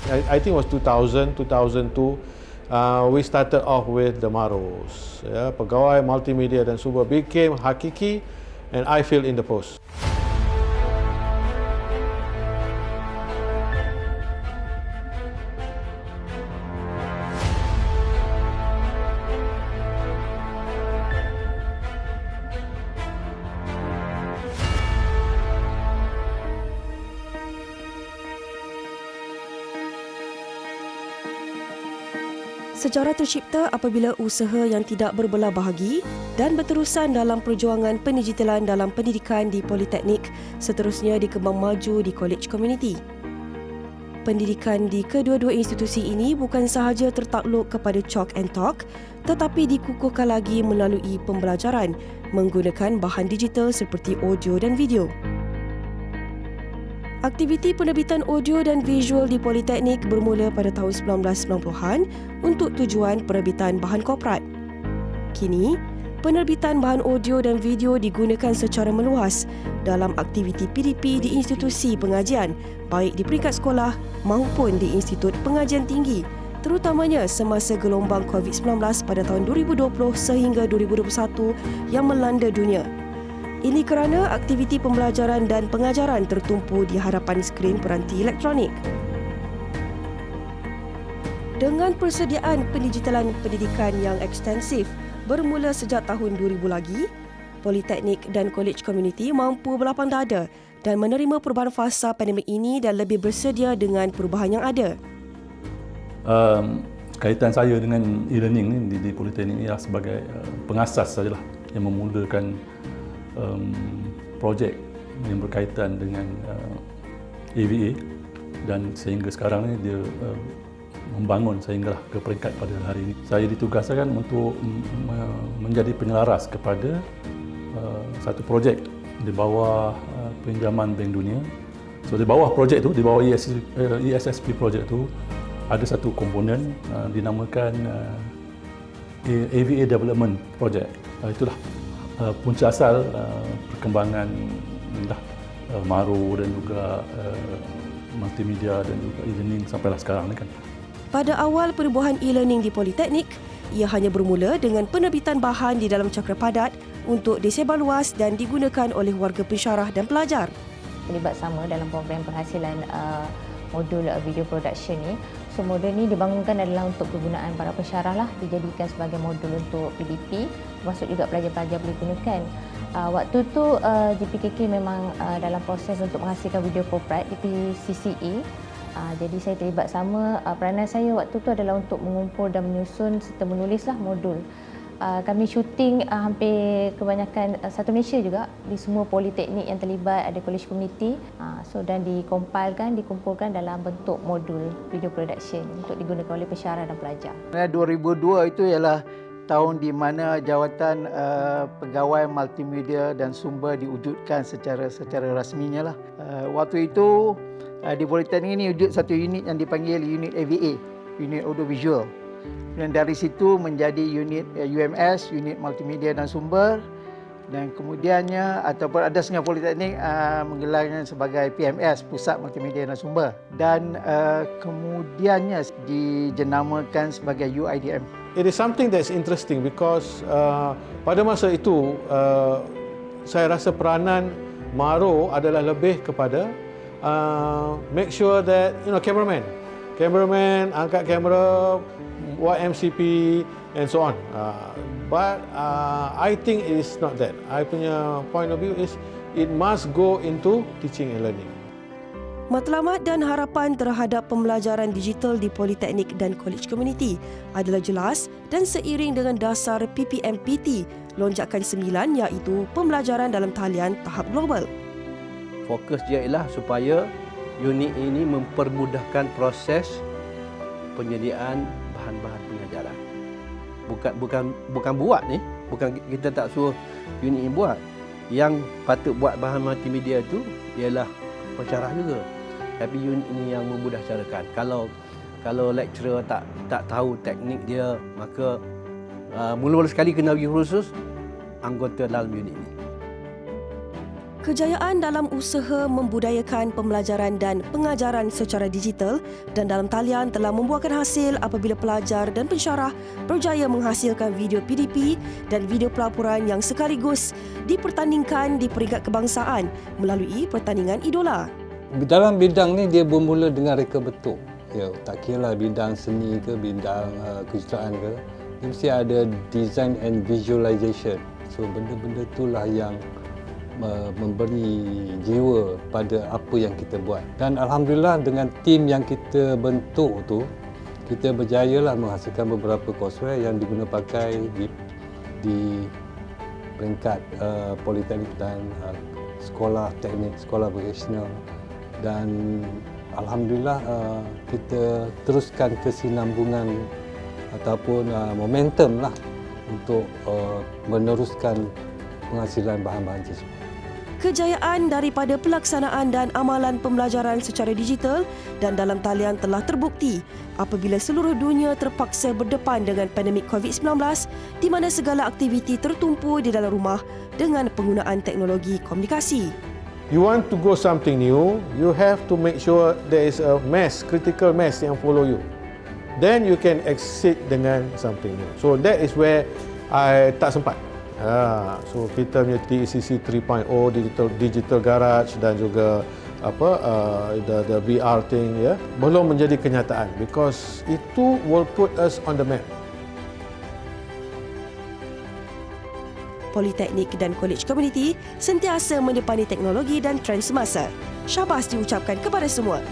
I think it was 2000, 2002. We started off with the MAROs. Pegawai Multimedia dan Sumber became Hakiki, and I filled in the post. Sejarah tercipta apabila usaha yang tidak berbelah bahagi dan berterusan dalam perjuangan pendigitalan dalam pendidikan di Politeknik seterusnya dikembang maju di College Community. Pendidikan di kedua-dua institusi ini bukan sahaja tertakluk kepada chalk and talk tetapi dikukuhkan lagi melalui pembelajaran menggunakan bahan digital seperti audio dan video. Aktiviti penerbitan audio dan visual di Politeknik bermula pada tahun 1990-an untuk tujuan penerbitan bahan korporat. Kini, penerbitan bahan audio dan video digunakan secara meluas dalam aktiviti PDP di institusi pengajian, baik di peringkat sekolah maupun di Institut Pengajian Tinggi, terutamanya semasa gelombang COVID-19 pada tahun 2020 sehingga 2021 yang melanda dunia. Ini kerana aktiviti pembelajaran dan pengajaran tertumpu di hadapan skrin peranti elektronik. Dengan persediaan pendigitalan pendidikan yang ekstensif bermula sejak tahun 2000 lagi, Politeknik dan College Community mampu berlapang dada dan menerima perubahan fasa pandemik ini dan lebih bersedia dengan perubahan yang ada. Kaitan saya dengan e-learning ni di Politeknik ni sebagai pengasas sajalah yang memulakan projek yang berkaitan dengan AVA dan sehingga sekarang ni dia membangun sehinggalah ke peringkat pada hari ini. Saya ditugaskan untuk menjadi penyelaras kepada satu projek di bawah pinjaman Bank Dunia. So di bawah projek tu, di bawah ESSP projek tu ada satu komponen dinamakan AVA Development Project. Itulah punca asal perkembangan MARO dan juga multimedia dan juga e-learning sampailah sekarang ni kan. Pada awal penubuhan e-learning di Politeknik, ia hanya bermula dengan penerbitan bahan di dalam cakra padat untuk disebar luas dan digunakan oleh warga pensyarah dan pelajar. Terlibat sama dalam program penghasilan modul video production ni. So modul ni dibangunkan adalah untuk kegunaan para pensyarah lah, dijadikan sebagai modul untuk PDP, termasuk juga pelajar-pelajar boleh gunakan. Waktu tu GPKK memang dalam proses untuk menghasilkan video corporate di PCCE. Jadi saya terlibat sama. Peranan saya waktu tu adalah untuk mengumpul dan menyusun serta menulislah modul. Kami syuting hampir kebanyakan satu Malaysia juga di semua politeknik yang terlibat, ada college community. Dan dikumpulkan dalam bentuk modul video production untuk digunakan oleh pensyarah dan pelajar. 2002 itu ialah tahun di mana jawatan pegawai multimedia dan sumber diwujudkan secara rasminya lah. Waktu itu di Politeknik ini wujud satu unit yang dipanggil unit AVA, unit audio visual. Dan dari situ menjadi unit UMS, unit multimedia dan sumber, dan kemudiannya ataupun ada setengah politeknik menggelarnya sebagai PMS, Pusat Multimedia dan Sumber, dan kemudiannya dijenamakan sebagai UIDM. It is something that's interesting because pada masa itu saya rasa peranan MARO adalah lebih kepada make sure that cameraman angkat kamera, buat MCP and so on. But I think it is not that. I punya point of view is it must go into teaching and learning. Matlamat dan harapan terhadap pembelajaran digital di Politeknik dan College Community adalah jelas dan seiring dengan dasar PPMPT lonjakan 9 iaitu pembelajaran dalam talian tahap global. Fokus dia ialah supaya unit ini mempermudahkan proses penyediaan bahan-bahan pengajaran. Bukan buat ni, bukan kita tak suruh unit ini buat. Yang patut buat bahan multimedia itu ialah pensyarah juga. Tapi unit ini yang memudah carakan. Kalau lecturer tak tahu teknik dia, maka mula-mula sekali kena pergi khusus anggota dalam unit ini. Kejayaan dalam usaha membudayakan pembelajaran dan pengajaran secara digital dan dalam talian telah membuahkan hasil apabila pelajar dan pensyarah berjaya menghasilkan video PDP dan video pelaporan yang sekaligus dipertandingkan di peringkat kebangsaan melalui pertandingan idola. Dalam bidang ni dia bermula dengan reka betul. Ya, tak kira bidang seni ke, bidang kejuruteraan ke, dia mesti ada design and visualization. So benda-benda itulah yang memberi jiwa pada apa yang kita buat. Dan alhamdulillah dengan tim yang kita bentuk tu, kita berjayalah menghasilkan beberapa courseware yang diguna pakai di peringkat politeknik dan sekolah teknik, sekolah vocational. Dan alhamdulillah kita teruskan kesinambungan ataupun momentum lah untuk meneruskan penghasilan bahan-bahan tersebut. Kejayaan daripada pelaksanaan dan amalan pembelajaran secara digital dan dalam talian telah terbukti apabila seluruh dunia terpaksa berdepan dengan pandemik COVID-19 di mana segala aktiviti tertumpu di dalam rumah dengan penggunaan teknologi komunikasi. You want to go something new, you have to make sure there is a mass, critical mass yang follow you. Then you can exceed dengan something new. So that is where I tak sempat. So kita punya TECC 3.0 digital garage dan juga the VR thing belum menjadi kenyataan because itu will put us on the map. Politeknik dan Kolej Komuniti sentiasa mendepani teknologi dan trend semasa. Syabas diucapkan kepada semua.